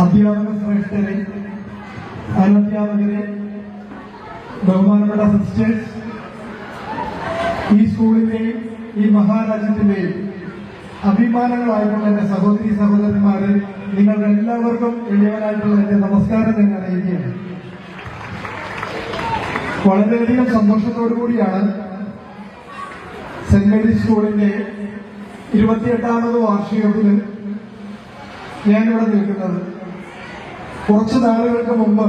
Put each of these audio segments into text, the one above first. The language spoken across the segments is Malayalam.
അധ്യാപക ശ്രേഷ്ഠരെ, അനധ്യാപകരെ, ബഹുമാനപ്പെട്ട സിസ്റ്റേഴ്സ്, ഈ സ്കൂളിന്റെയും ഈ മഹാരാജ്യത്തിന്റെയും അഭിമാനങ്ങളായിട്ടുള്ള എന്റെ സഹോദരി സഹോദരന്മാരെ, നിങ്ങളുടെ എല്ലാവർക്കും എളിയവനായിട്ടുള്ള എന്റെ നമസ്കാരം ഞാൻ അറിയിക്കുകയാണ്. വളരെയധികം സന്തോഷത്തോടു കൂടിയാണ് സെന്റ് മേരീസ് സ്കൂളിന്റെ 28ാമത് വാർഷികത്തിൽ ഞാനിവിടെ നിൽക്കുന്നത്. കുറച്ചു നാളുകൾക്ക് മുമ്പ്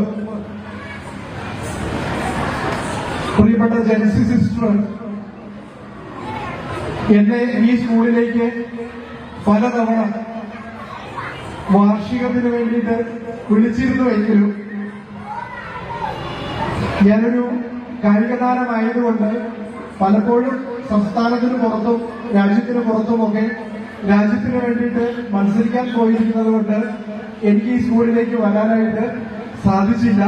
പ്രിയപ്പെട്ട ജെൻസി സിസ്റ്റർ എന്നെ ഈ സ്കൂളിലേക്ക് പലതവണ വാർഷികത്തിന് വേണ്ടിയിട്ട് വിളിച്ചിരുന്നുവെങ്കിലും ഞാനൊരു കായിക താരമായതുകൊണ്ട് പലപ്പോഴും സംസ്ഥാനത്തിന് പുറത്തും രാജ്യത്തിന് പുറത്തുമൊക്കെ രാജ്യത്തിന് വേണ്ടിയിട്ട് മത്സരിക്കാൻ പോയിരിക്കുന്നത് കൊണ്ട് എനിക്ക് ഈ സ്കൂളിലേക്ക് വരാനായിട്ട് സാധിച്ചില്ല.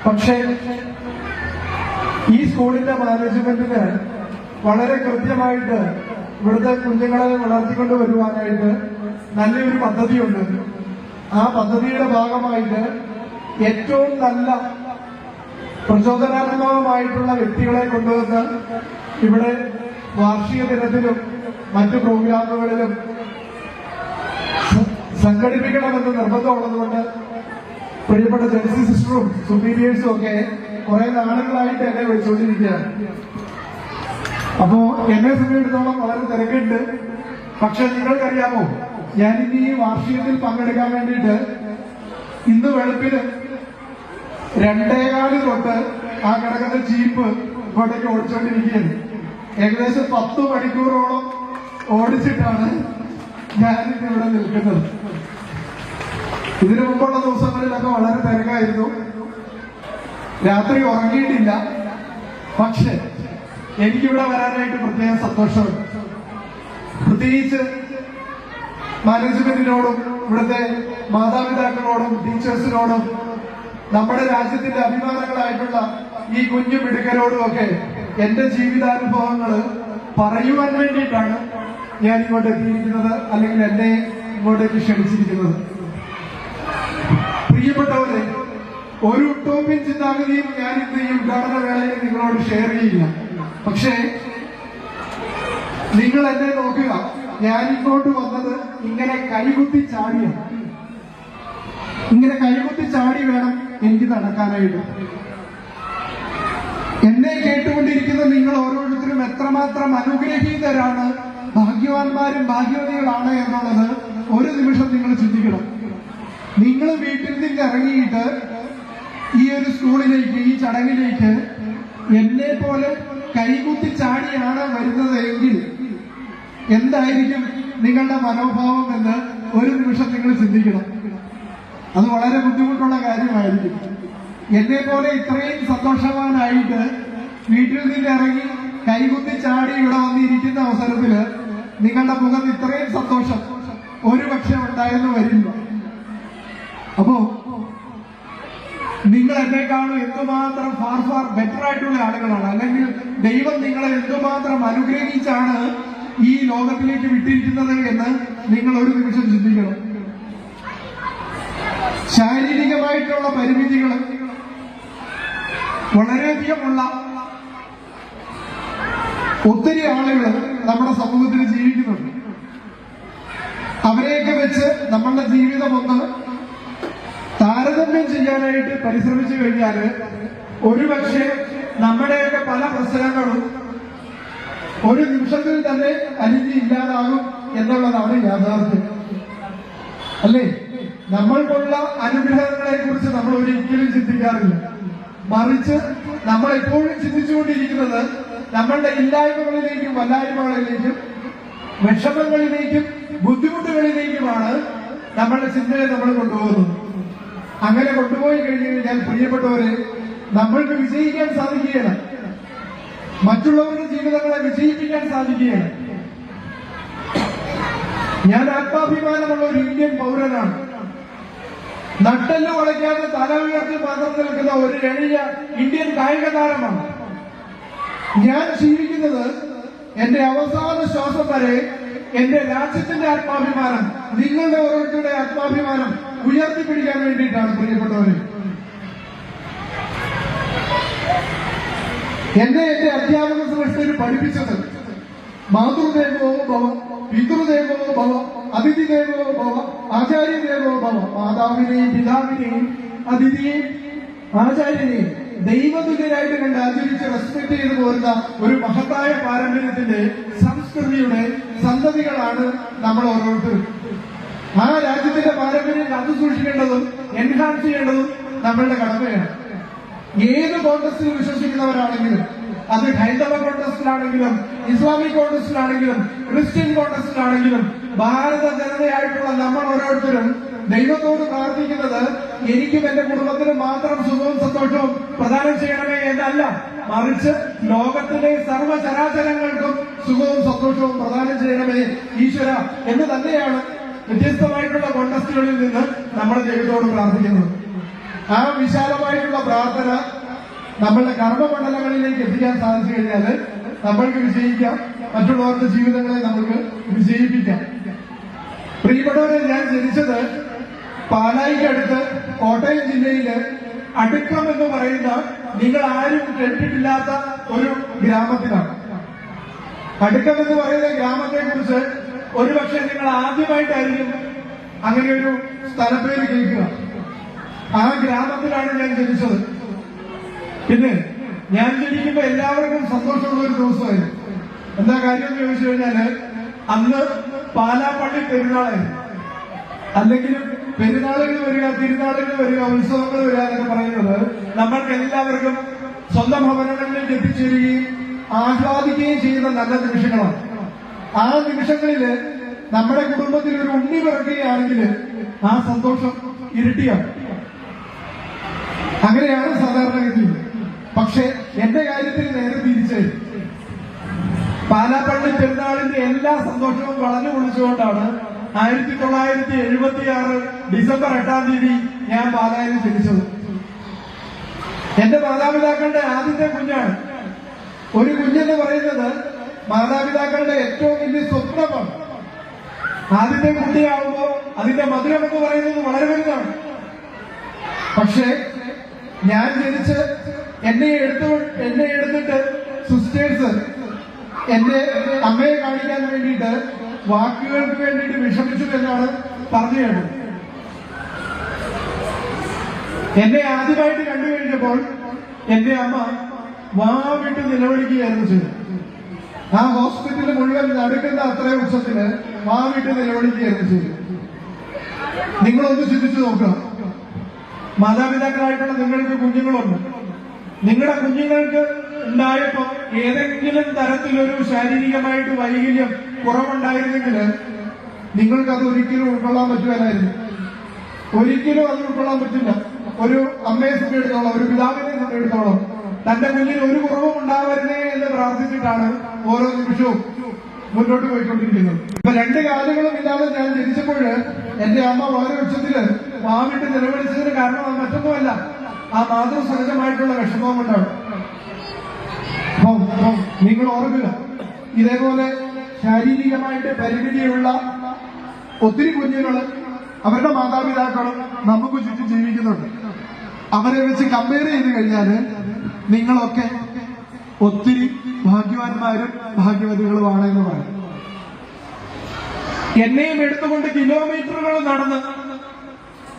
പക്ഷേ ഈ സ്കൂളിന്റെ മാനേജ്മെന്റിന് വളരെ കൃത്യമായിട്ട് ഇവിടുത്തെ കുഞ്ഞുങ്ങളെ വളർത്തിക്കൊണ്ട് വരുവാനായിട്ട് നല്ലൊരു പദ്ധതിയുണ്ട്. ആ പദ്ധതിയുടെ ഭാഗമായിട്ട് ഏറ്റവും നല്ല പ്രചോദനാത്മകമായിട്ടുള്ള വ്യക്തികളെ കൊണ്ടുവന്ന് ഇവിടെ വാർഷിക ദിനത്തിലും മറ്റു പ്രോഗ്രാമുകളിലും സംഘടിപ്പിക്കണമെന്ന് നിർബന്ധമുള്ളതുകൊണ്ട് പ്രിയപ്പെട്ട ജെൻസി സിസ്റ്ററും സുപ്പീരിയേഴ്സും ഒക്കെ കുറെ നാളുകളായിട്ട് എന്നെ വിളിച്ചുകൊണ്ടിരിക്കുകയാണ്. അപ്പോ എന്നെ സംബന്ധിച്ചിടത്തോളം വളരെ തിരക്കുണ്ട്. പക്ഷെ നിങ്ങൾക്കറിയാമോ, ഞാനിനി ഈ വാർഷികത്തിൽ പങ്കെടുക്കാൻ വേണ്ടിയിട്ട് ഇന്ന് വെളുപ്പിന് 2:15 തൊട്ട് ആ കിടക്കുന്ന ജീപ്പ് ഇങ്ങോട്ടേക്ക് ഓടിച്ചുകൊണ്ടിരിക്കുകയാണ്. ഏകദേശം 10 മണിക്കൂറോളം ഓടിച്ചിട്ടാണ് ഞാനിന്ന് ഇവിടെ നിൽക്കുന്നത്. ഇതിനു മുമ്പുള്ള ദിവസങ്ങളിലൊക്കെ വളരെ തിരക്കായിരുന്നു, രാത്രി ഉറങ്ങിയിട്ടില്ല. പക്ഷെ എനിക്കിവിടെ വരാനായിട്ട് പ്രത്യേക സന്തോഷമുണ്ട്. പ്രത്യേകിച്ച് മാനേജ്മെന്റിനോടും ഇവിടുത്തെ മാതാപിതാക്കളോടും ടീച്ചേഴ്സിനോടും നമ്മുടെ രാജ്യത്തിന്റെ അഭിമാനങ്ങളായിട്ടുള്ള ഈ കുഞ്ഞു മിടുക്കരോടുമൊക്കെ എന്റെ ജീവിതാനുഭവങ്ങൾ പറയുവാൻ വേണ്ടിയിട്ടാണ് ഞാൻ ഇങ്ങോട്ട് എത്തിയിരിക്കുന്നത്, അല്ലെങ്കിൽ എന്നെ ഇങ്ങോട്ടേക്ക് ക്ഷണിച്ചിരിക്കുന്നത്. പ്രിയപ്പെട്ടവരെ, ഒരു ഉട്ടോപ്യൻ ചിന്താഗതിയും ഞാൻ ഇന്ന് ഈ ഉദ്ഘാടന വേളയിൽ നിങ്ങളോട് ഷെയർ ചെയ്യില്ല. പക്ഷേ നിങ്ങൾ എന്നെ നോക്കുക, ഞാൻ ഇങ്ങോട്ട് വന്നത് ഇങ്ങനെ കൈകുത്തി ചാടിയാണ്. ഇങ്ങനെ കൈകുത്തി ചാടി വേണം എനിക്ക് നടക്കാനായിട്ട്. എന്നെ കേട്ടുകൊണ്ടിരിക്കുന്ന നിങ്ങൾ ഓരോരുത്തരും എത്രമാത്രം അനുഗ്രഹീതരാണ്, ഭാഗ്യവാന്മാരും ഭാഗ്യവതികളാണ് എന്നുള്ളത് ഒരു നിമിഷം നിങ്ങൾ ചിന്തിക്കണം. നിങ്ങൾ വീട്ടിൽ നിന്ന് ഇറങ്ങിയിട്ട് ഈ ഒരു സ്കൂളിലേക്ക്, ഈ ചടങ്ങിലേക്ക് എന്നെ പോലെ കൈകുത്തി ചാടിയാണ് വരുന്നത് എങ്കിൽ എന്തായിരിക്കും നിങ്ങളുടെ മനോഭാവം എന്ന് ഒരു നിമിഷം നിങ്ങൾ ചിന്തിക്കണം. അത് വളരെ ബുദ്ധിമുട്ടുള്ള കാര്യമായിരിക്കും. എന്നെ പോലെ ഇത്രയും സന്തോഷവാനായിട്ട് വീട്ടിൽ നിന്ന് ഇറങ്ങി കൈകുത്തി ചാടി ഇവിടെ വന്നിരിക്കുന്ന അവസരത്തില് നിങ്ങളുടെ മുഖത്ത് ഇത്രയും സന്തോഷം ഒരുപക്ഷെ ഉണ്ടായെന്ന് വരില്ല. അപ്പോ നിങ്ങൾ എന്നെക്കാളും എന്തുമാത്രം ഫാർ ഫാർ ബെറ്റർ ആയിട്ടുള്ള ആളുകളാണ്, അല്ലെങ്കിൽ ദൈവം നിങ്ങളെ എന്തുമാത്രം അനുഗ്രഹിച്ചാണ് ഈ ലോകത്തിലേക്ക് വിട്ടിരിക്കുന്നത് എന്ന് നിങ്ങൾ ഒരു നിമിഷം ചിന്തിക്കണം. ശാരീരികമായിട്ടുള്ള പരിമിതികൾ വളരെയധികമുള്ള ഒത്തിരി ആളുകൾ നമ്മുടെ സമൂഹത്തിൽ ജീവിക്കുന്നുണ്ട്. അവരെയൊക്കെ വെച്ച് നമ്മളുടെ ജീവിതം ഒന്ന് താരതമ്യം ചെയ്യാനായിട്ട് പരിശ്രമിച്ചു കഴിഞ്ഞാൽ ഒരുപക്ഷെ നമ്മുടെയൊക്കെ പല പ്രശ്നങ്ങളും ഒരു നിമിഷത്തിൽ തന്നെ അലിഞ്ഞ് ഇല്ലാതാകും എന്നുള്ളതാണ് യാഥാർത്ഥ്യം, അല്ലേ? നമ്മൾക്കുള്ള അനുഗ്രഹങ്ങളെ കുറിച്ച് നമ്മൾ ഒരിക്കലും ചിന്തിക്കാറില്ല. മറിച്ച് നമ്മൾ എപ്പോഴും ചിന്തിച്ചുകൊണ്ടിരിക്കുന്നത് നമ്മളുടെ ഇല്ലായ്മകളിലേക്കും വല്ലായ്മകളിലേക്കും വിഷമങ്ങളിലേക്കും ബുദ്ധിമുട്ടുകളിലേക്കുമാണ് നമ്മളുടെ ചിന്തയെ നമ്മൾ കൊണ്ടുപോകുന്നത്. അങ്ങനെ കൊണ്ടുപോയി കഴിഞ്ഞു കഴിഞ്ഞാൽ പ്രിയപ്പെട്ടവരെ, നമ്മൾക്ക് വിജയിക്കാൻ സാധിക്കുകയാണ്, മറ്റുള്ളവരുടെ ജീവിതങ്ങളെ വിജയിപ്പിക്കാൻ സാധിക്കുകയാണ്. ഞാൻ ആത്മാഭിമാനമുള്ള ഒരു ഇന്ത്യൻ പൗരനാണ്. നട്ടെല്ല് വളയ്ക്കാതെ തല ഉയർത്തി മാത്രം നിൽക്കുന്ന ഒരു എളിയ ഇന്ത്യൻ കായിക താരമാണ്. ഞാൻ ജീവിക്കുന്നത് എന്റെ അവസാന ശ്വാസം വരെ എന്റെ രാജ്യത്തിന്റെ ആത്മാഭിമാനം, നിങ്ങളുടെ ഓരോരുത്തരുടെ ആത്മാഭിമാനം ഉയർത്തിപ്പിടിക്കാൻ വേണ്ടിയിട്ടാണ് പ്രിയപ്പെട്ടവര്. എന്റെ അധ്യാപക ശ്രേഷ്ഠര് പഠിപ്പിച്ചത് മാതൃദേവോ ഭവ, പിതൃദേവോ ഭവ, അതിഥിദേവോ ഭവ, ആചാര്യദേവോ ഭവ. മാതാവിനെയും പിതാവിനെയും അതിഥിയെയും ആചാര്യനെയും ദൈവതുല്യരായിട്ട് കണ്ട് ആചരിച്ച് റെസ്പെക്ട് ചെയ്തു പോരുന്ന ഒരു മഹത്തായ പാരമ്പര്യത്തിന്റെ സംസ്കൃതിയുടെ സന്തതികളാണ് നമ്മൾ ഓരോരുത്തരും. ആ രാജ്യത്തിന്റെ പാരമ്പര്യം കാത്തു സൂക്ഷിക്കേണ്ടതും എൻഹാൻസ് ചെയ്യേണ്ടതും നമ്മളുടെ കടമയാണ്. ഏത് കോൺഗ്രസിൽ വിശ്വസിക്കുന്നവരാണെങ്കിലും, അത് ഹൈന്ദവ കോൺഗ്രസിലാണെങ്കിലും ഇസ്ലാമിക് കോൺഗ്രസിലാണെങ്കിലും ക്രിസ്ത്യൻ കോൺഗ്രസിലാണെങ്കിലും, ഭാരത ജനതയായിട്ടുള്ള നമ്മൾ ഓരോരുത്തരും ദൈവത്തോട് പ്രാർത്ഥിക്കുന്നത് എനിക്കും എന്റെ കുടുംബത്തിനും മാത്രം സുഖവും സന്തോഷവും പ്രദാനം ചെയ്യണമേ എന്നല്ല, മറിച്ച് ലോകത്തിലെ സർവ്വചരാചരങ്ങൾക്കും സുഖവും സന്തോഷവും പ്രദാനം ചെയ്യണമേ ഈശ്വര എന്ന് തന്നെയാണ് വ്യത്യസ്തമായിട്ടുള്ള കോൺടെസ്റ്റുകളിൽ നിന്ന് നമ്മൾ ദൈവത്തോട് പ്രാർത്ഥിക്കുന്നത്. ആ വിശാലമായിട്ടുള്ള പ്രാർത്ഥന നമ്മളുടെ കർമ്മമണ്ഡലങ്ങളിലേക്ക് എത്തിക്കാൻ സാധിച്ചു കഴിഞ്ഞാൽ നമ്മൾക്ക് വിജയിക്കാം, മറ്റുള്ളവരുടെ ജീവിതങ്ങളെ നമുക്ക് വിജയിപ്പിക്കാം. പ്രിയപ്പെട്ടവരെ, ഞാൻ ജനിച്ചത് പാലായിക്കടുത്ത് കോട്ടയം ജില്ലയില് അടുക്കം എന്ന് പറയുന്ന നിങ്ങൾ ആരും കേട്ടിട്ടില്ലാത്ത ഒരു ഗ്രാമത്തിലാണ്. അടുക്കം എന്ന് പറയുന്ന ഗ്രാമത്തെ കുറിച്ച് ഒരുപക്ഷെ നിങ്ങൾ ആദ്യമായിട്ടായിരിക്കും അങ്ങനെ ഒരു സ്ഥലപ്പേര് കേൾക്കുക. ആ ഗ്രാമത്തിലാണ് ഞാൻ ജനിച്ചത്. പിന്നെ ഞാൻ ജനിക്കുമ്പോ എല്ലാവർക്കും സന്തോഷമുള്ള ഒരു ദിവസമായിരുന്നു. എന്താ കാര്യം എന്ന് ചോദിച്ചു കഴിഞ്ഞാല് അന്ന് പാലാപ്പള്ളി പെരുന്നാളായിരുന്നു. അല്ലെങ്കിൽ പെരുന്നാളുകൾ വരിക, തിരുനാളുകൾ വരിക, ഉത്സവങ്ങൾ വരിക എന്നൊക്കെ പറയുന്നത് നമ്മൾക്ക് എല്ലാവർക്കും സ്വന്തം ഭവനങ്ങളിലേക്ക് എത്തിച്ചേരുകയും ആഹ്ലാദിക്കുകയും ചെയ്യുന്ന നല്ല നിമിഷങ്ങളാണ്. ആ നിമിഷങ്ങളില് നമ്മുടെ കുടുംബത്തിൽ ഒരു ഉണ്ണി പിറക്കുകയാണെങ്കിൽ ആ സന്തോഷം ഇരട്ടിയാണ്. അങ്ങനെയാണ് സാധാരണഗതിയിൽ. പക്ഷെ എന്റെ കാര്യത്തിൽ നേരെ തിരിച്ചായിരുന്നു. പാലാപ്പള്ളി പെരുന്നാളിന്റെ എല്ലാ സന്തോഷവും വളഞ്ഞു പൊളിച്ചുകൊണ്ടാണ് 1976 ഡിസംബർ 8-ാം തീയതി ഞാൻ പാലായിൽ ജനിച്ചത്. എന്റെ മാതാപിതാക്കളുടെ ആദ്യത്തെ കുഞ്ഞാണ്. ഒരു കുഞ്ഞെന്ന് പറയുന്നത് മാതാപിതാക്കളുടെ ഏറ്റവും വലിയ സ്വപ്നമാണ്. ആദ്യത്തെ കുട്ടിയാവുമ്പോൾ അതിന്റെ മധുരം എന്ന് പറയുന്നത് വളരെ വലുതാണ്. പക്ഷേ ഞാൻ ജനിച്ച് എന്നെ എടുത്തിട്ട് സിസ്റ്റേഴ്സ് എന്റെ അമ്മയെ കാണിക്കാൻ വേണ്ടിയിട്ട് വാക്കുകൾക്ക് വേണ്ടിയിട്ട് വിഷമിച്ചു എന്നാണ് പറഞ്ഞു കേട്ടത്. എന്നെ ആദ്യമായിട്ട് കണ്ടു കഴിഞ്ഞപ്പോൾ എന്റെ അമ്മ വാവിട്ട് നിലവിളിക്കുകയായിരുന്നു ചെയ്തത്. ആ ഹോസ്പിറ്റലിൽ മുഴുവൻ നടക്കുന്ന അത്രയും ഉത്സവത്തിന് വാവിട്ട് നിലവിളിക്കുകയായിരുന്നു ചെയ്തത്. നിങ്ങളൊന്ന് ചിന്തിച്ചു നോക്കുക. മാതാപിതാക്കളായിട്ടുള്ള നിങ്ങൾക്ക് കുഞ്ഞുങ്ങളുണ്ട്. നിങ്ങളുടെ കുഞ്ഞുങ്ങൾക്ക് ഉണ്ടായപ്പോ ഏതെങ്കിലും തരത്തിലൊരു ശാരീരികമായിട്ട് വൈകല്യം കുറവുണ്ടായിരുന്നെങ്കിൽ നിങ്ങൾക്കത് ഒരിക്കലും ഉൾക്കൊള്ളാൻ പറ്റുകയില്ലായിരുന്നു. ഒരിക്കലും അത് ഉൾക്കൊള്ളാൻ പറ്റില്ല. ഒരു അമ്മയെ സംബന്ധിച്ചിടത്തോളം, ഒരു പിതാവിനെ സംബന്ധിച്ചിടത്തോളം തന്റെ കുഞ്ഞിന് ഒരു കുറവും ഉണ്ടാവരുതേ എന്ന് പ്രാർത്ഥിച്ചിട്ടാണ് ഓരോ നിമിഷവും മുന്നോട്ട് പോയിക്കൊണ്ടിരിക്കുന്നത്. ഇപ്പൊ രണ്ട് കാലുകളും ഇല്ലാതെ ഞാൻ ജനിച്ചപ്പോൾ എന്റെ അമ്മ വളരെ ഉച്ചത്തില് വാവിട്ട് നിലവിളിച്ചതിന് കാരണം മറ്റൊന്നുമല്ല, ആ മാതൃസഹജമായിട്ടുള്ള വിഷമം കൊണ്ടാണ്. നിങ്ങൾ ഓർക്കുക, ഇതേപോലെ ശാരീരികമായിട്ട് പരിമിതിയുള്ള ഒത്തിരി കുഞ്ഞുങ്ങൾ അവരുടെ മാതാപിതാക്കളും നമുക്ക് ചുറ്റും ജീവിക്കുന്നുണ്ട്. അവരെ വെച്ച് കമ്പയർ ചെയ്ത് കഴിഞ്ഞാൽ നിങ്ങളൊക്കെ ഒത്തിരി ഭാഗ്യവാന്മാരും ഭാഗ്യവതികളുമാണ് എന്ന് പറയും. എന്നെയും എടുത്തുകൊണ്ട് കിലോമീറ്ററുകൾ നടന്ന്,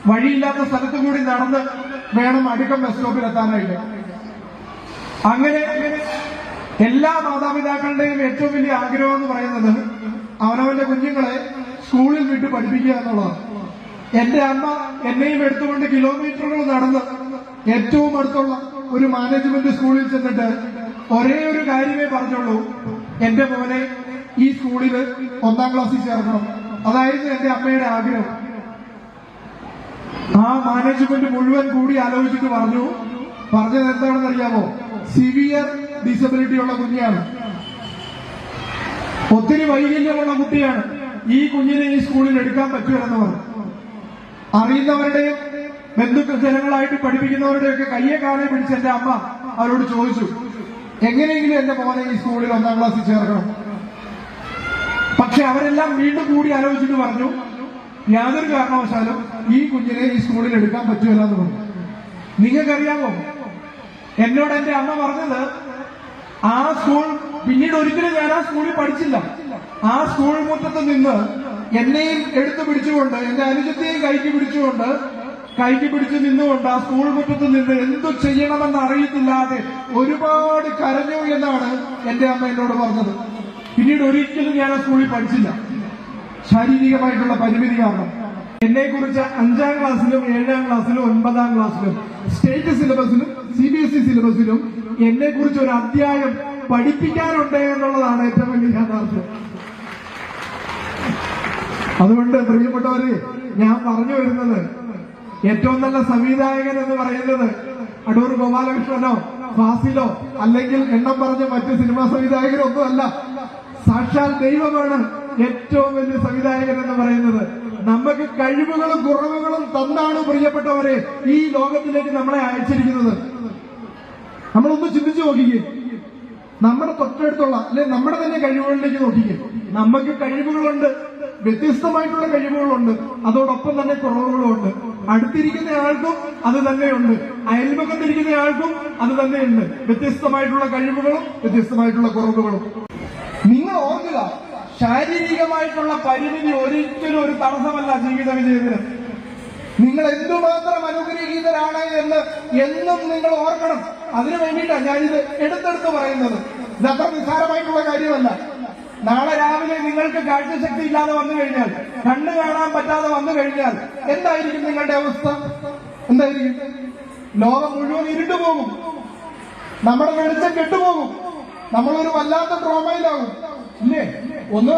വഴിയില്ലാത്ത സ്ഥലത്തു കൂടി നടന്ന് വേണം അടുക്കം ബസ് സ്റ്റോപ്പിൽ എത്താനായിട്ട്. അങ്ങനെ എല്ലാ മാതാപിതാക്കളുടെയും ഏറ്റവും വലിയ ആഗ്രഹം എന്ന് പറയുന്നത് അവനവന്റെ കുഞ്ഞുങ്ങളെ സ്കൂളിൽ വിട്ട് പഠിപ്പിക്കുക എന്നുള്ളതാണ്. എന്റെ അമ്മ എന്നെയും എടുത്തുകൊണ്ട് കിലോമീറ്ററുകൾ നടന്ന് ഏറ്റവും അടുത്തുള്ള ഒരു മാനേജ്മെന്റ് സ്കൂളിൽ ചെന്നിട്ട് ഒരേ ഒരു കാര്യമേ പറഞ്ഞുള്ളൂ, എന്റെ മോനെ ഈ സ്കൂളിൽ 1-ാം ക്ലാസ്സിൽ ചേർക്കണം. അതായിരുന്നു എന്റെ അമ്മയുടെ ആഗ്രഹം. ആ മാനേജ്മെന്റ് മുഴുവൻ കൂടി ആലോചിച്ചിട്ട് പറഞ്ഞത് എന്താണെന്ന് അറിയാമോ? സിവിയർ ഡിസബിലിറ്റി ഉള്ള കുഞ്ഞാണ്, ഒത്തിരി വൈകല്യമുള്ള കുട്ടിയാണ്, ഈ കുഞ്ഞിനെ ഈ സ്കൂളിൽ എടുക്കാൻ പറ്റുമെന്ന് പറഞ്ഞു. അറിയുന്നവരുടെയും ബന്ധുക്കൾ ജനങ്ങളായിട്ട് പഠിപ്പിക്കുന്നവരുടെയൊക്കെ കയ്യെ കാലെ പിടിച്ച് എന്റെ അമ്മ അവരോട് ചോദിച്ചു, എങ്ങനെയെങ്കിലും എന്റെ മോനെ ഈ സ്കൂളിൽ 1-ാം ക്ലാസ്സിൽ ചേർക്കണം. പക്ഷെ അവരെല്ലാം വീണ്ടും കൂടി ആലോചിച്ചിട്ട് പറഞ്ഞു, യാതൊരു കാരണവശാലും ഈ കുഞ്ഞിനെ ഈ സ്കൂളിൽ എടുക്കാൻ പറ്റുമല്ല എന്ന് പറഞ്ഞു. നിങ്ങൾക്കറിയാമോ, എന്നോട് എന്റെ അമ്മ പറഞ്ഞത്, ആ സ്കൂൾ പിന്നീട് ഒരിക്കലും ഞാൻ ആ സ്കൂളിൽ പഠിച്ചില്ല. ആ സ്കൂൾ മുറ്റത്ത് നിന്ന് എന്നെയും എടുത്തു പിടിച്ചുകൊണ്ട്, എന്റെ അനുജത്തെയും കൈക്ക് പിടിച്ചു നിന്നുകൊണ്ട് ആ സ്കൂൾ മുറ്റത്ത് നിന്ന് എന്തു ചെയ്യണമെന്ന് അറിയത്തില്ലാതെ ഒരുപാട് കരഞ്ഞു എന്നാണ് എന്റെ അമ്മ എന്നോട് പറഞ്ഞത്. പിന്നീട് ഒരിക്കലും ഞാൻ ആ സ്കൂളിൽ പഠിച്ചില്ല, ശാരീരികമായിട്ടുള്ള പരിമിതി കാരണം. എന്നെ കുറിച്ച് 5ാം ക്ലാസ്സിലും 7ാം ക്ലാസ്സിലും 9ാം ക്ലാസ്സിലും സ്റ്റേറ്റ് സിലബസിലും CBSE സിലബസിലും എന്നെ കുറിച്ച് ഒരു അധ്യായം പഠിപ്പിക്കാനുണ്ട് എന്നുള്ളതാണ് ഏറ്റവും വലിയ യാഥാർത്ഥ്യം. അതുകൊണ്ട് പ്രിയപ്പെട്ടവരെ, ഞാൻ പറഞ്ഞു വരുന്നത്, ഏറ്റവും നല്ല സംവിധായകൻ എന്ന് പറയുന്നത് അടൂർ ഗോപാലകൃഷ്ണനോ ഫാസിലോ അല്ലെങ്കിൽ എണ്ണം പറഞ്ഞ മറ്റ് സിനിമാ സംവിധായകരോ ഒന്നുമല്ല. സാക്ഷാൽ ദൈവമാണ് ഏറ്റവും വലിയ സംവിധായകൻ എന്ന് പറയുന്നത്. നമുക്ക് കഴിവുകളും കുറവുകളും തന്നാണ് പ്രിയപ്പെട്ടവരെ ഈ ലോകത്തിലേക്ക് നമ്മളെ അയച്ചിരിക്കുന്നത്. നമ്മളൊന്ന് ചിന്തിച്ചു നോക്കിക്കേ, നമ്മുടെ തൊട്ടടുത്തുള്ള അല്ലെ നമ്മുടെ തന്നെ കഴിവുകളിലേക്ക് നോക്കിക്കേ. നമുക്ക് കഴിവുകളുണ്ട്, വ്യത്യസ്തമായിട്ടുള്ള കഴിവുകളുണ്ട്, അതോടൊപ്പം തന്നെ കുറവുകളുമുണ്ട്. അടുത്തിരിക്കുന്ന ആൾക്കും അത് തന്നെയുണ്ട്, അയൽപക്കത്തിരിക്കുന്ന ആൾക്കും അത് തന്നെയുണ്ട്. വ്യത്യസ്തമായിട്ടുള്ള കഴിവുകളും വ്യത്യസ്തമായിട്ടുള്ള കുറവുകളും. നിങ്ങൾ ഓർക്കുക, ശാരീരികമായിട്ടുള്ള പരിമിതി ഒരിക്കലും ഒരു തടസ്സമല്ല ജീവിത വിജയത്തിന്. നിങ്ങൾ എന്തുമാത്രം അനുഗ്രഹീതരാണ് എന്ന് എന്നും നിങ്ങൾ ഓർക്കണം. അതിനു വേണ്ടിയിട്ടാണ് ഞാനിത് എടുത്തെടുത്ത് പറയുന്നത്. ഇതത്ര നിസ്സാരമായിട്ടുള്ള കാര്യമല്ല. നാളെ രാവിലെ നിങ്ങൾക്ക് കാഴ്ചശക്തി ഇല്ലാതെ വന്നു കഴിഞ്ഞാൽ, കണ്ണ് കാണാൻ പറ്റാതെ വന്നു കഴിഞ്ഞാൽ എന്തായിരിക്കും നിങ്ങളുടെ അവസ്ഥ? എന്തായിരിക്കും? ലോകം മുഴുവൻ ഇരുട്ടുപോകും, നമ്മുടെ വെളിച്ചം കെട്ടുപോകും, നമ്മളൊരു വല്ലാത്ത ട്രോമയിലാകും, ഇല്ലേ? ഒന്ന്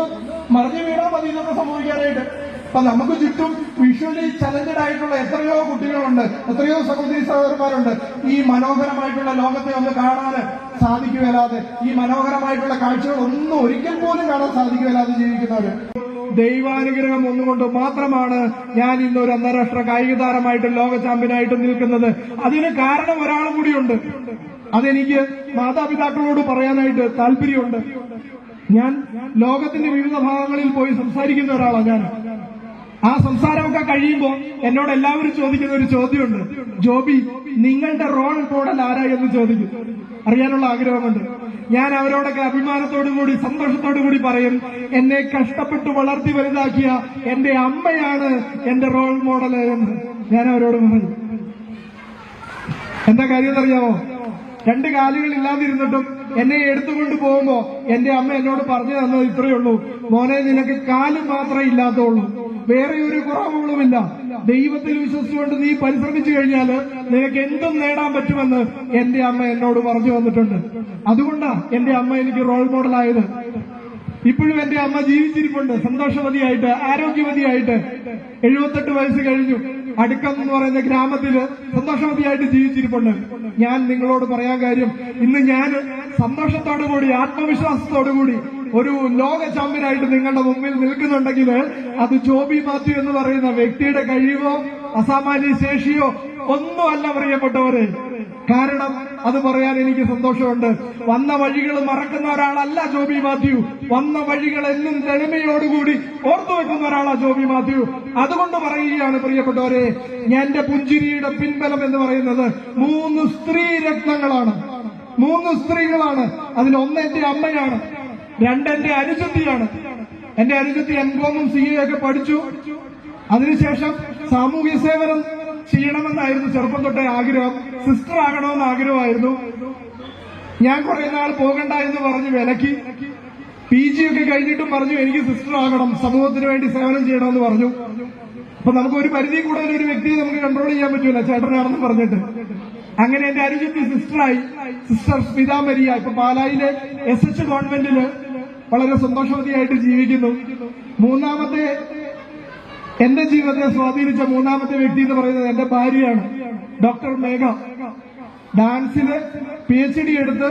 മറിഞ്ഞു വീണാൽ മതി ഇതൊക്കെ സംഭവിക്കാനായിട്ട്. അപ്പൊ നമുക്ക് ചുറ്റും വിഷ്വലി ചലഞ്ചഡ് ആയിട്ടുള്ള എത്രയോ കുട്ടികളുണ്ട്, എത്രയോ സഹോദരി സഹോദരന്മാരുണ്ട്. ഈ മനോഹരമായിട്ടുള്ള ലോകത്തെ ഒന്ന് കാണാൻ സാധിക്കുകയല്ലാതെ, ഈ മനോഹരമായിട്ടുള്ള കാഴ്ചകൾ ഒന്നും ഒരിക്കൽ പോലും കാണാൻ സാധിക്കുകയല്ലാതെ ജീവിക്കുന്നവര്. ദൈവാനുഗ്രഹം ഒന്നുകൊണ്ട് മാത്രമാണ് ഞാൻ ഇന്നൊരു അന്താരാഷ്ട്ര കായിക താരമായിട്ടും ലോക ചാമ്പ്യനായിട്ടും നിൽക്കുന്നത്. അതിന് കാരണം ഒരാളും കൂടിയുണ്ട്. അതെനിക്ക് മാതാപിതാക്കളോട് പറയാനായിട്ട് താല്പര്യമുണ്ട്. ഞാൻ ലോകത്തിന്റെ വിവിധ ഭാഗങ്ങളിൽ പോയി സംസാരിക്കുന്ന ഒരാളാണ് ഞാൻ. ആ സംസാരമൊക്കെ കഴിയുമ്പോൾ എന്നോട് എല്ലാവരും ചോദിക്കുന്ന ഒരു ചോദ്യമുണ്ട്, ജോബി, നിങ്ങളുടെ റോൾ മോഡൽ ആരാ എന്ന് ചോദിക്കും. അറിയാനുള്ള ആഗ്രഹമുണ്ട്. ഞാൻ അവരോടൊക്കെ അഭിമാനത്തോടുകൂടി സന്തോഷത്തോടുകൂടി പറയും, എന്നെ കഷ്ടപ്പെട്ട് വളർത്തി വലുതാക്കിയ എന്റെ അമ്മയാണ് എന്റെ റോൾ മോഡൽ എന്ന് ഞാൻ അവരോട് പറയും. എന്താ കാര്യം എന്നറിയാമോ? 2 കാലുകൾ ഇല്ലാതിരുന്നിട്ടും എന്നെ എടുത്തുകൊണ്ട് പോകുമ്പോ എന്റെ അമ്മ എന്നോട് പറഞ്ഞു തന്നത് ഇത്രയേ ഉള്ളൂ, മോനെ, നിനക്ക് കാല് മാത്രമേ ഇല്ലാത്തുള്ളൂ, വേറെ ഒരു കുറവുകളുമില്ല. ദൈവത്തിൽ വിശ്വസിച്ചുകൊണ്ട് നീ പരിശ്രമിച്ചു കഴിഞ്ഞാൽ നിനക്ക് എന്തും നേടാൻ പറ്റുമെന്ന് എന്റെ അമ്മ എന്നോട് പറഞ്ഞു വന്നിട്ടുണ്ട്. അതുകൊണ്ടാ എന്റെ അമ്മ എനിക്ക് റോൾ മോഡലായത്. ഇപ്പോഴും എന്റെ അമ്മ ജീവിച്ചിരിപ്പുണ്ട്, സന്തോഷവതിയായിട്ട്, ആരോഗ്യവതിയായിട്ട്. 78 വയസ്സ് കഴിഞ്ഞു. അടുക്കം എന്ന് പറയുന്ന ഗ്രാമത്തില് സന്തോഷവതിയായിട്ട് ജീവിച്ചിരിപ്പുണ്ട്. ഞാൻ നിങ്ങളോട് പറയാൻ കാര്യം, ഇന്ന് ഞാൻ സന്തോഷത്തോടുകൂടി ആത്മവിശ്വാസത്തോടുകൂടി ഒരു ലോക ചാമ്പ്യനായിട്ട് നിങ്ങളുടെ മുമ്പിൽ നിൽക്കുന്നുണ്ടെങ്കിൽ അത് ജോബി മാത്യു എന്ന് പറയുന്ന വ്യക്തിയുടെ കഴിവോ അസാമാന്യ ശേഷിയോ ഒന്നുമല്ല പ്രിയപ്പെട്ടവരെ. കാരണം അത് പറയാൻ എനിക്ക് സന്തോഷമുണ്ട്. വന്ന വഴികൾ മറക്കുന്ന ഒരാളല്ല ജോബി മാത്യു. വന്ന വഴികൾ എന്നും തെളിമയോടുകൂടി ഓർത്തു വെക്കുന്ന ഒരാളാണ് ജോബി മാത്യു. അതുകൊണ്ട് പറയുകയാണ് പ്രിയപ്പെട്ടവരെ, എന്റെ പുഞ്ചിരിയുടെ പിൻബലം എന്ന് പറയുന്നത് 3 സ്ത്രീ രത്നങ്ങളാണ്, 3 സ്ത്രീകളാണ്. അതിലൊന്ന് എന്റെ അമ്മയാണ്, 2 എന്റെ അനുജത്തിയാണ്. എന്റെ അനുജത്തി എംകോമും CA ഒക്കെ പഠിച്ചു. അതിനുശേഷം സാമൂഹ്യ സേവനം ചെയ്യണമെന്നായിരുന്നു ചെറുപ്പം തൊട്ടേ ആഗ്രഹം. സിസ്റ്റർ ആകണമെന്ന് ആഗ്രഹമായിരുന്നു. ഞാൻ കുറെ നാൾ പോകണ്ട എന്ന് പറഞ്ഞ് വിലക്കി. PG ഒക്കെ കഴിഞ്ഞിട്ടും പറഞ്ഞു എനിക്ക് സിസ്റ്റർ ആകണം, സമൂഹത്തിന് വേണ്ടി സേവനം ചെയ്യണമെന്ന് പറഞ്ഞു. അപ്പൊ നമുക്ക് ഒരു പരിധി കൂടുതൽ ഒരു വ്യക്തിയെ നമുക്ക് കൺട്രോൾ ചെയ്യാൻ പറ്റൂല, ചേട്ടനാണെന്ന് പറഞ്ഞിട്ട്. അങ്ങനെ എന്റെ അനുജത്തി സിസ്റ്ററായി, സിസ്റ്റർ സ്മിത മരിയ. ഇപ്പൊ പാലായിലെ SH ഗവൺമെന്റില് വളരെ സന്തോഷവതിയായിട്ട് ജീവിക്കുന്നു. മൂന്നാമത്തെ എന്റെ ജീവിതത്തെ സ്വാധീനിച്ച 3ാമത്തെ വ്യക്തി എന്ന് പറയുന്നത് എന്റെ ഭാര്യയാണ്, ഡോക്ടർ മേഘ. ഡാൻസില് PhD എടുത്ത്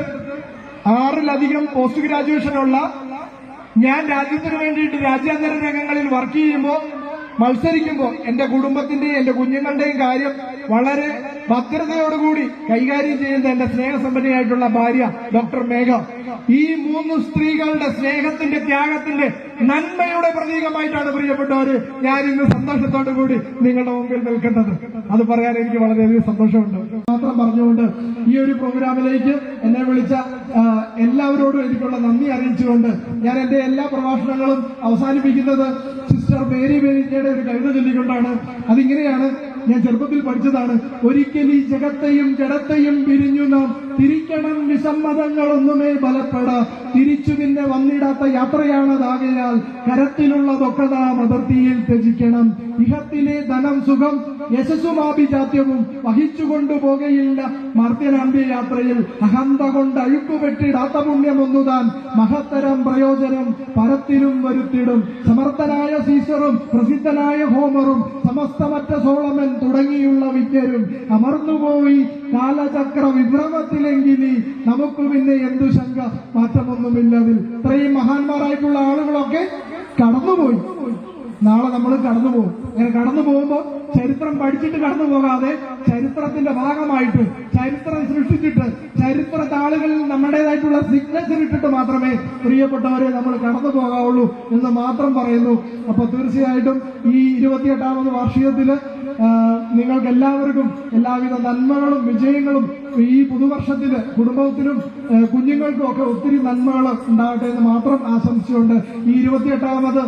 6-ലധികം പോസ്റ്റ് ഗ്രാജുവേഷനുള്ള ഞാൻ രാജ്യത്തിന് വേണ്ടിയിട്ട് രാജ്യാന്തര രംഗങ്ങളിൽ വർക്ക് ചെയ്യുമ്പോൾ, മത്സരിക്കുമ്പോൾ എന്റെ കുടുംബത്തിന്റെയും എന്റെ കുഞ്ഞുങ്ങളുടെയും കാര്യം വളരെ ഭദ്രതയോടുകൂടി കൈകാര്യം ചെയ്യുന്ന എന്റെ സ്നേഹസമ്പന്നയായിട്ടുള്ള ഭാര്യ ഡോക്ടർ മേഘ, ഈ 3 സ്ത്രീകളുടെ സ്നേഹത്തിന്റെ, ത്യാഗത്തിന്റെ, നന്മയുടെ പ്രതീകമായിട്ടാണ് പ്രിയപ്പെട്ടവര് ഞാൻ ഇന്ന് സന്തോഷത്തോടു കൂടി നിങ്ങളുടെ മുമ്പിൽ നിൽക്കുന്നത്. അത് പറയാൻ എനിക്ക് വളരെയധികം സന്തോഷമുണ്ട്. മാത്രം പറഞ്ഞുകൊണ്ട് ഈ ഒരു പ്രോഗ്രാമിലേക്ക് എന്നെ വിളിച്ച എല്ലാവരോടും എനിക്കുള്ള നന്ദി അറിയിച്ചുകൊണ്ട് ഞാൻ എന്റെ എല്ലാ പ്രഭാഷണങ്ങളും അവസാനിപ്പിക്കുന്നത് സിസ്റ്റർ മേരി മേരിയുടെ ഒരു കവിത ചൊല്ലിക്കൊണ്ടാണ്. അതിങ്ങനെയാണ്, ഞാൻ ചെറുപ്പത്തിൽ പഠിച്ചതാണ്. ഒരിക്കൽ ഈ ജഗത്തെയും ജഡത്തെയും പിരിഞ്ഞു നാം തിരിക്കണം, വിസമ്മതങ്ങളൊന്നുമേ ബലപ്പെട, തിരിച്ചു പിന്നെ വന്നിടാത്ത യാത്രയാണതാകയാൽ കരത്തിലുള്ളതൊക്കെ നാം അതിർത്തിയിൽ ത്യജിക്കണം. ഇഹത്തിലെ ധനം, സുഖം, യശസ്സുമാഭിജാത്യവും വഹിച്ചുകൊണ്ടുപോകയില്ല മർത്യനാന്ത്യ യാത്രയിൽ. അഹന്ത കൊണ്ട് അഴുക്കുപെട്ടിടാത്ത പുണ്യമൊന്നുതാൻ മഹത്തരം പ്രയോജനം പരത്തിലും വരുത്തിടും. സമർത്ഥനായ സീസറും പ്രസിദ്ധനായ ഹോമറും സമസ്തമറ്റ സോളമൻ തുടങ്ങിയുള്ള വിജ്ഞരും അമർന്നുപോയി കാലചക്ര വിഭ്രമത്തിലെങ്കിലി നമുക്ക് പിന്നെ എന്തു ശങ്ക, മാറ്റമൊന്നുമില്ലതിൽ. ഇത്രയും മഹാന്മാരായിട്ടുള്ള ആളുകളൊക്കെ കടന്നുപോയി. നാളെ നമ്മൾ കടന്നു പോകും. അങ്ങനെ കടന്നു പോകുമ്പോൾ ചരിത്രം പഠിച്ചിട്ട് കടന്നു പോകാതെ ചരിത്രത്തിന്റെ ഭാഗമായിട്ട്, ചരിത്രം സൃഷ്ടിച്ചിട്ട്, ചരിത്ര താളുകളിൽ നമ്മുടേതായിട്ടുള്ള സിഗ്നേച്ചർ ഇട്ടിട്ട് മാത്രമേ പ്രിയപ്പെട്ടവരെ നമ്മൾ കടന്നു പോകാവുള്ളൂ എന്ന് മാത്രം പറയുന്നു. അപ്പൊ തീർച്ചയായിട്ടും ഈ 28ാമത് വാർഷികത്തില് നിങ്ങൾക്ക് എല്ലാവർക്കും എല്ലാവിധ നന്മകളും വിജയങ്ങളും ഈ പുതുവർഷത്തില് കുടുംബത്തിനും കുഞ്ഞുങ്ങൾക്കും ഒക്കെ ഒത്തിരി നന്മകൾ ഉണ്ടാകട്ടെ എന്ന് മാത്രം ആശംസിച്ചുകൊണ്ട് ഈ 28ാമത്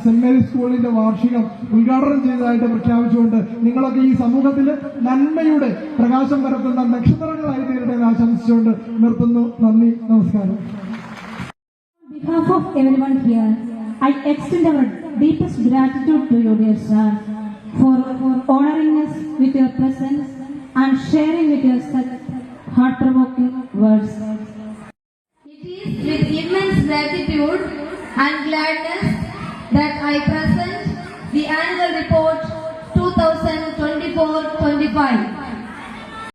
സെന്റ് മേരീസ് സ്കൂളിന്റെ വാർഷികം ഉദ്ഘാടനം ചെയ്തതായിട്ട് പ്രഖ്യാപിച്ചുകൊണ്ട് നിങ്ങളൊക്കെ ഈ സമൂഹത്തിൽ നന്മയുടെ പ്രകാശം പരത്തുന്ന നക്ഷത്രങ്ങളായി തീരട്ടെ എന്ന് ആശംസിച്ചുകൊണ്ട് നിർത്തുന്നു. നന്ദി, നമസ്കാരം. On behalf of everyone here, I extend our deepest gratitude to you, dear sir, for honoring us with your presence and sharing with us such heart-provoking words. It is with immense gratitude and gladness that I present the annual report 2024-25